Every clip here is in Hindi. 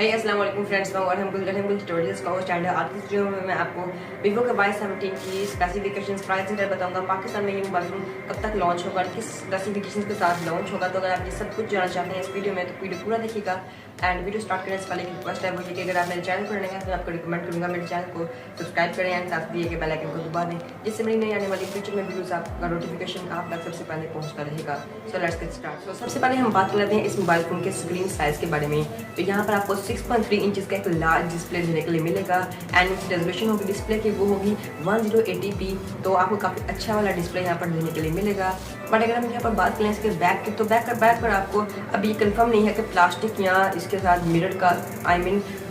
अस्सलाम वालेकुम फ्रेंड्स, मैं आरहम गुल ट्यूटोरियल्स का होस्ट। आज की वीडियो में मैं आपको वीवो के Y17 की स्पेसिफिकेशंस, प्राइस डिटेल बताऊंगा। पाकिस्तान में ये मोबाइल फोन कब तक लॉन्च होगा, किस स्पेसिफिकेशंस के साथ लॉन्च होगा। तो अगर आप ये सब कुछ जानना चाहते हैं इस वीडियो में तो वीडियो पूरा देखिएगा। एंड वीडियो स्टार्ट करने से पहले एक रिक्वेस्ट है मुझे कि अगर आप मेरे चैनल पर नए हैं तो आपको रिकमेंड करूँगा मेरे चैनल को सब्सक्राइब करें एंड साथ दिए गए बेल आइकन को दबा दें, जिससे मेरी नई आने वाली फ्यूचर में वीडियोस आपका नोटिफिकेशन आप तक सबसे पहले पहुँचता रहेगा। So let's get start. So सबसे पहले हम बात कर लेते हैं इस मोबाइल फोन के स्क्रीन साइज़ के बारे में। तो यहाँ पर आपको 6.3 इंचज़ का एक लार्ज डिस्प्ले देने के लिए मिलेगा एंड इसकी रेजोल्यूशन होगी डिस्प्ले की वो होगी 1080p। तो आपको काफ़ी अच्छा वाला डिस्प्ले यहाँ पर देने के लिए मिलेगा। बट अगर हम यहाँ पर बात करें इसके बैक की, तो बैक पर आपको अभी ये कंफर्म नहीं है कि प्लास्टिक या इसके साथ मिरर का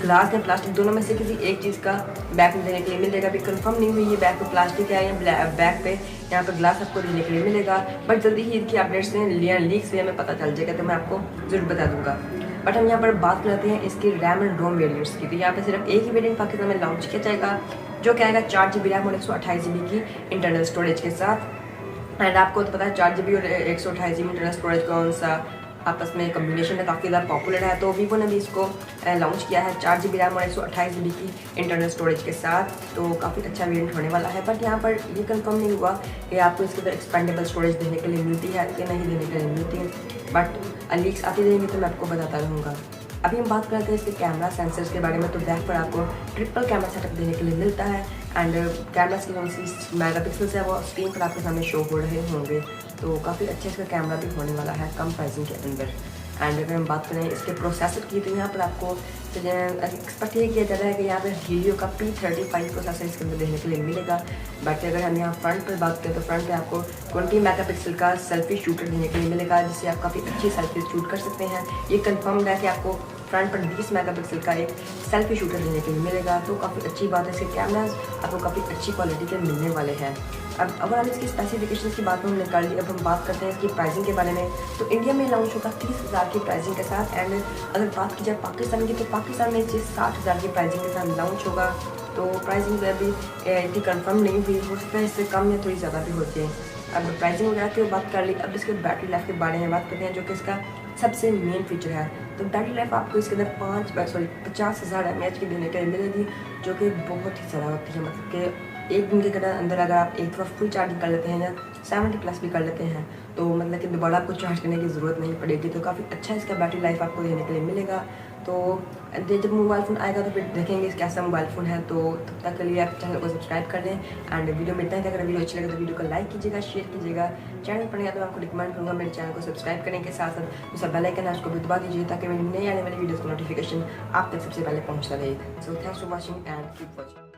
ग्लास या प्लास्टिक दोनों में से किसी एक चीज़ का बैक देने के लिए मिलेगा। अभी कंफर्म नहीं हुई ये बैक पे प्लास्टिक है या बैक पे यहाँ पर ग्लास आपको देने के लिए मिलेगा। बट जल्दी ही इनकी अपडेट्स लीक से हमें पता चल जाएगा तो मैं आपको ज़रूर बता दूँगा। बट हम यहाँ पर बात करते हैं इसकी रैम एंड रोम वेरिएंट्स की। तो यहाँ पे सिर्फ एक ही वेरिएंट पाकिस्तान में लॉन्च किया जाएगा जो क्या आएगा 4GB रैम और 128GB की इंटरनल स्टोरेज के साथ। एंड आपको तो पता है 4GB और 128GB इंटरनल स्टोरेज कौन सा आपस में कम्बिनेशन है, काफ़ी ज़्यादा पॉपुलर है। तो वीवो ने भी इसको लॉन्च किया है 4GB रैम और 128GB की इंटरनल स्टोरेज के साथ। तो काफ़ी अच्छा वेरिएंट होने वाला है। बट यहाँ पर ये कंफर्म नहीं हुआ कि आपको इसके अंदर एक्सपेंडेबल स्टोरेज देने के लिए मिलती है कि नहीं देने के लिए मिलती है। बट लीक्स आती रहेंगी तो मैं आपको बताता रहूँगा। अभी हम बात करते हैं इसके कैमरा सेंसर्स के बारे में। तो बैक पर आपको ट्रिपल कैमरा सेटअप देने के लिए मिलता है एंड कैमरा की कौन सी मेगापिक्सल्स है वो स्क्रीन पर आपके सामने शो हो रहे होंगे। तो काफ़ी अच्छा इसका कैमरा भी होने वाला है कम प्राइसिंग के अंदर। एंड अगर हम बात करें इसके प्रोसेसर की, तो यहाँ पर आपको एक्सपेक्ट ये किया जा रहा है कि यहाँ पर हीलियो का P35 प्रोसेसर इसके अंदर देखने के लिए मिलेगा। बट अगर हम यहाँ फ्रंट पर बात करें तो फ्रंट पे आपको 20 मेगापिक्सल का सेल्फी शूटर देने के लिए मिलेगा, जिससे आप काफ़ी अच्छी सेल्फी शूट कर सकते हैं। ये कंफर्म है कि आपको फ्रंट पर 20 मेगापिक्सल का एक सेल्फी शूटर देने के लिए मिलेगा। तो काफ़ी अच्छी बात है, इसके कैमराज आपको काफ़ी अच्छी क्वालिटी के मिलने वाले हैं। अब अगर हम इसकी स्पेसिफिकेशंस की बात हमने कर ली, अब हम बात करते हैं इसकी प्राइसिंग के बारे में। तो इंडिया में लॉन्च होगा 30,000 की प्राइसिंग के साथ। एंड अगर बात की जाए पाकिस्तान की, तो पाकिस्तान में 60,000 की प्राइसिंग के साथ लॉन्च होगा। तो प्राइसिंग अभी इतनी कंफर्म नहीं हुई, हो सकता है इससे कम या थोड़ी ज़्यादा भी होती है। अब प्राइसिंग वगैरह की बात कर ली, अब इसके बैटरी लाइफ के बारे में बात करते हैं जो कि इसका सबसे मेन फीचर है। तो बैटरी लाइफ आपको इसके अंदर 50,000 mAh की देने के लिए मिलेगी, जो कि बहुत ही ज़्यादा होती है। मतलब कि एक दिन के अंदर अगर आप एक तरफ फुल चार्जिंग कर लेते हैं या 70+ भी कर लेते हैं तो मतलब कि दोबारा आपको चार्ज करने की ज़रूरत नहीं पड़ेगी। तो काफ़ी अच्छा इसका बैटरी लाइफ आपको देने के लिए मिलेगा। तो जब मोबाइल फ़ोन आएगा तो फिर देखेंगे कैसा मोबाइल फ़ोन है। तो तब तक के लिए आप चैनल को सब्सक्राइब कर लें एंड वीडियो मिलता है। अगर वीडियो अच्छी लगे तो वीडियो को लाइक कीजिएगा, शेयर कीजिएगा। चैनल पर नहीं तो आपको रिकमेंड करूँगा मेरे चैनल को सब्सक्राइब करने के साथ साथ दूसरा बेल आइकन है उसको भी दबा दीजिए ताकि मेरी नई आने वाली वीडियोज़ को नोटिफिकेशन आप तक सबसे पहले पहुँचता रहे। So thanks for watching and keep watching.